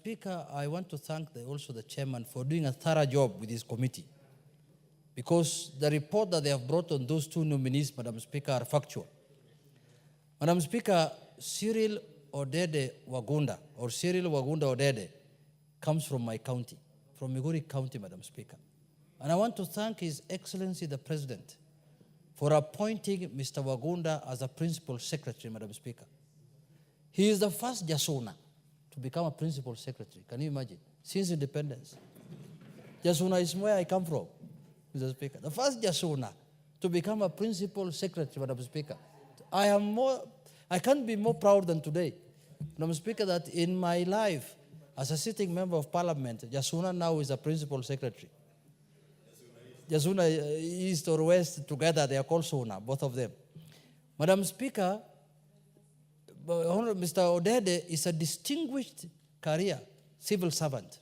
Speaker, I want to thank also the chairman for doing a thorough job with his committee, because the report that they have brought on those two nominees, Madam Speaker, are factual. Madam Speaker, Cyril Odede Wagunda, or Cyril Wagunda Odede, comes from my county, from Migori County, Madam Speaker. And I want to thank His Excellency the President for appointing Mr. Wagunda as a Principal Secretary, Madam Speaker. He is the first Jasuna to become a Principal Secretary. Can you imagine? Since independence. Jasuna is where I come from, Mr. Speaker. The first Jasuna to become a Principal Secretary, Madam Speaker. I can't be more proud than today, Madam Speaker, that in my life, as a sitting member of Parliament, Jasuna now is a Principal Secretary. Jasuna East or West together, they are called Suna, both of them. Madam Speaker, Mr. Odede is a distinguished career civil servant.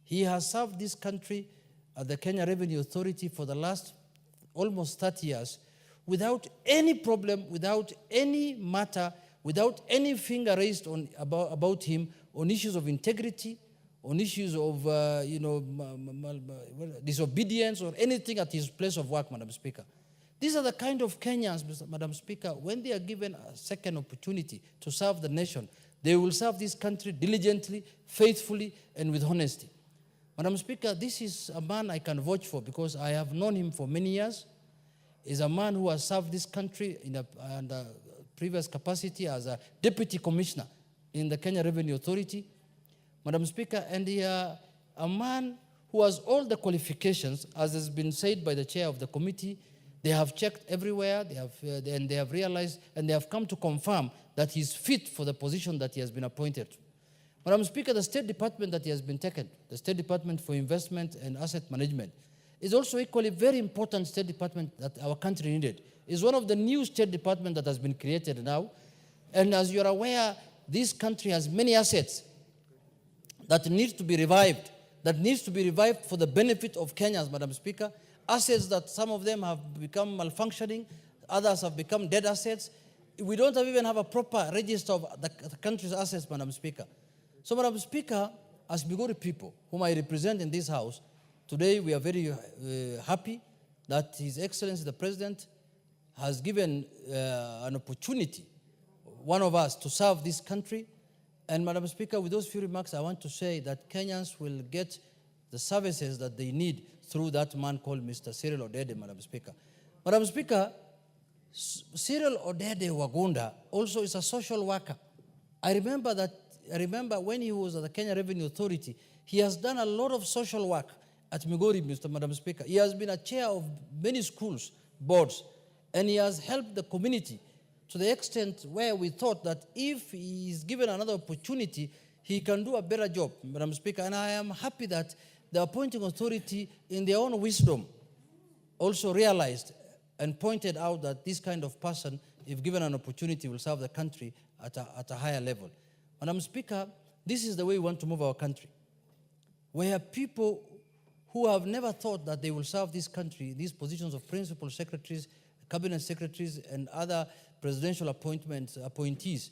He has served this country at the Kenya Revenue Authority for the last almost 30 years without any problem, without any matter, without any finger raised about him on issues of integrity, on issues of disobedience or anything at his place of work, Madam Speaker. These are the kind of Kenyans, Madam Speaker, when they are given a second opportunity to serve the nation, they will serve this country diligently, faithfully, and with honesty. Madam Speaker, this is a man I can vouch for because I have known him for many years. He's a man who has served this country in a previous capacity as a Deputy Commissioner in the Kenya Revenue Authority. Madam Speaker, and a man who has all the qualifications, as has been said by the chair of the committee. They have checked everywhere, and they have realized, and they have come to confirm that he's fit for the position that he has been appointed to. Madam Speaker, the State Department that he has been taken, the State Department for Investment and Asset Management, is also equally very important State Department that our country needed. It's one of the new State Department that has been created now. And as you're aware, this country has many assets that needs to be revived, for the benefit of Kenyans, Madam Speaker. Assets that some of them have become malfunctioning, others have become dead assets. We don't even have a proper register of the country's assets, Madam Speaker. So, Madam Speaker, as Migori people, whom I represent in this House, today we are very happy that His Excellency the President has given an opportunity, one of us, to serve this country. And Madam Speaker, with those few remarks, I want to say that Kenyans will get the services that they need through that man called Mr. Cyril Odede, Madam Speaker. Madam Speaker, Cyril Odede Wagunda also is a social worker. I remember when he was at the Kenya Revenue Authority, he has done a lot of social work at Migori, Madam Speaker. He has been a chair of many schools, boards, and he has helped the community to the extent where we thought that if he is given another opportunity, he can do a better job, Madam Speaker. And I am happy that the appointing authority, in their own wisdom, also realized and pointed out that this kind of person, if given an opportunity, will serve the country at a higher level. Madam Speaker, this is the way we want to move our country, where people who have never thought that they will serve this country, these positions of principal secretaries, cabinet secretaries, and other presidential appointees,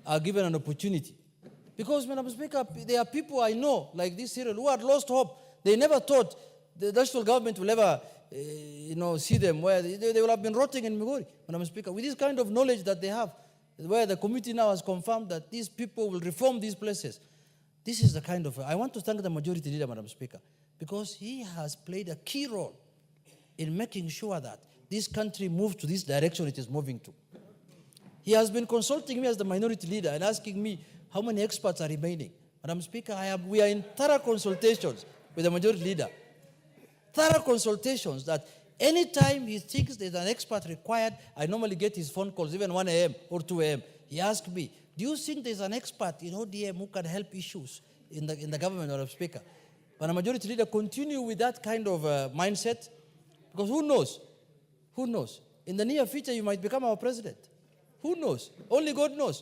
are given an opportunity. Because, Madam Speaker, there are people I know, like this Cyril, who had lost hope. They never thought the national government will ever, see them, where they will have been rotting in Migori, Madam Speaker, with this kind of knowledge that they have, where the committee now has confirmed that these people will reform these places. This is the kind of, I want to thank the majority leader, Madam Speaker, because he has played a key role in making sure that this country moves to this direction it is moving to. He has been consulting me as the minority leader and asking me how many experts are remaining. Madam Speaker, we are in thorough consultations with the majority leader. Thorough consultations that anytime he thinks there's an expert required, I normally get his phone calls, even 1 a.m. or 2 a.m. He asks me, do you think there's an expert in ODM who can help issues in the government, Madam Speaker? But the majority leader continue with that kind of mindset, because who knows? Who knows? In the near future, you might become our president. Who knows? Only God knows,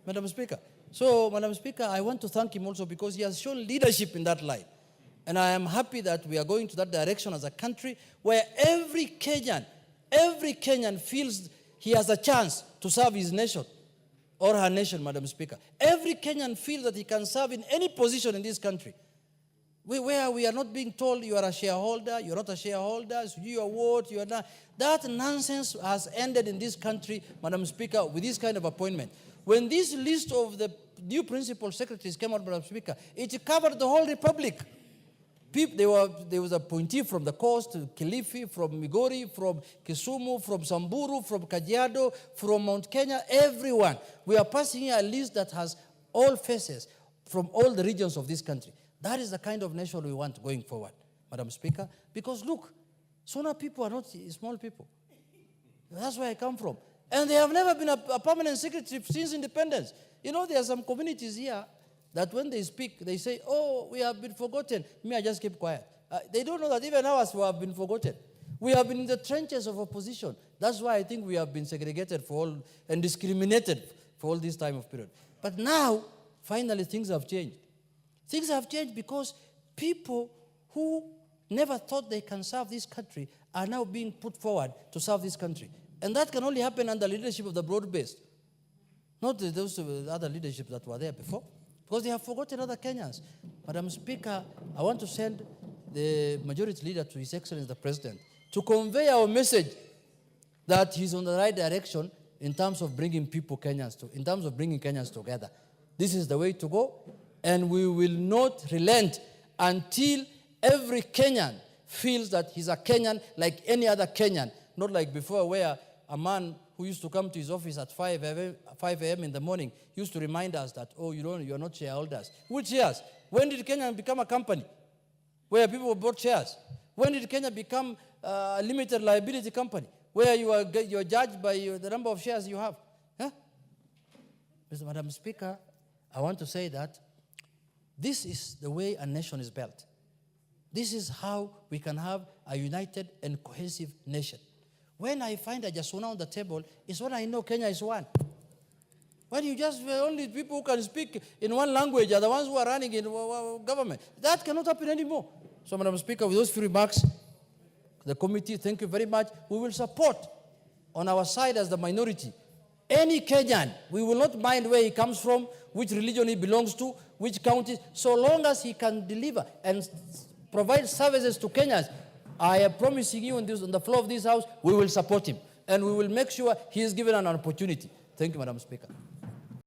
Madam Speaker. So, Madam Speaker, I want to thank him also because he has shown leadership in that line. And I am happy that we are going to that direction as a country where every Kenyan feels he has a chance to serve his nation or her nation, Madam Speaker. Every Kenyan feels that he can serve in any position in this country. Where we are not being told you are a shareholder, you're not a shareholder, you are what, you are not. That nonsense has ended in this country, Madam Speaker, with this kind of appointment. When this list of the new principal secretaries came out, Madam Speaker, it covered the whole republic. There was a appointee from the coast, Kilifi, from Migori, from Kisumu, from Samburu, from Kajiado, from Mount Kenya, everyone. We are passing here a list that has all faces from all the regions of this country. That is the kind of nation we want going forward, Madam Speaker. Because look, Sona people are not small people. That's where I come from. And they have never been a permanent secretary since independence. You know, there are some communities here that when they speak, they say, oh, we have been forgotten. Me, I just keep quiet. They don't know that even ours have been forgotten. We have been in the trenches of opposition. That's why I think we have been segregated for all and discriminated for all this time of period. But now, finally, things have changed. Things have changed because people who never thought they can serve this country are now being put forward to serve this country. And that can only happen under leadership of the broad-based, not those other leaderships that were there before, because they have forgotten other Kenyans. Madam Speaker, I want to send the majority leader to His Excellency the President to convey our message that he's on the right direction in terms of bringing Kenyans together. This is the way to go. And we will not relent until every Kenyan feels that he's a Kenyan like any other Kenyan. Not like before where a man who used to come to his office at 5 a.m. in the morning used to remind us that, oh, you're not shareholders. Which shares? When did Kenya become a company where people bought shares? When did Kenya become a limited liability company where you're judged by the number of shares you have? Huh? Madam Speaker, I want to say that this is the way a nation is built. This is how we can have a united and cohesive nation. When I find a Jasuna on the table, it's when I know Kenya is one. When you just, only people who can speak in one language are the ones who are running in government. That cannot happen anymore. So, Madam Speaker, with those few remarks, the committee, thank you very much. We will support on our side as the minority any Kenyan. We will not mind where he comes from, which religion he belongs to, which county, so long as he can deliver and provide services to Kenyans. I am promising you on the floor of this house, we will support him. And we will make sure he is given an opportunity. Thank you, Madam Speaker.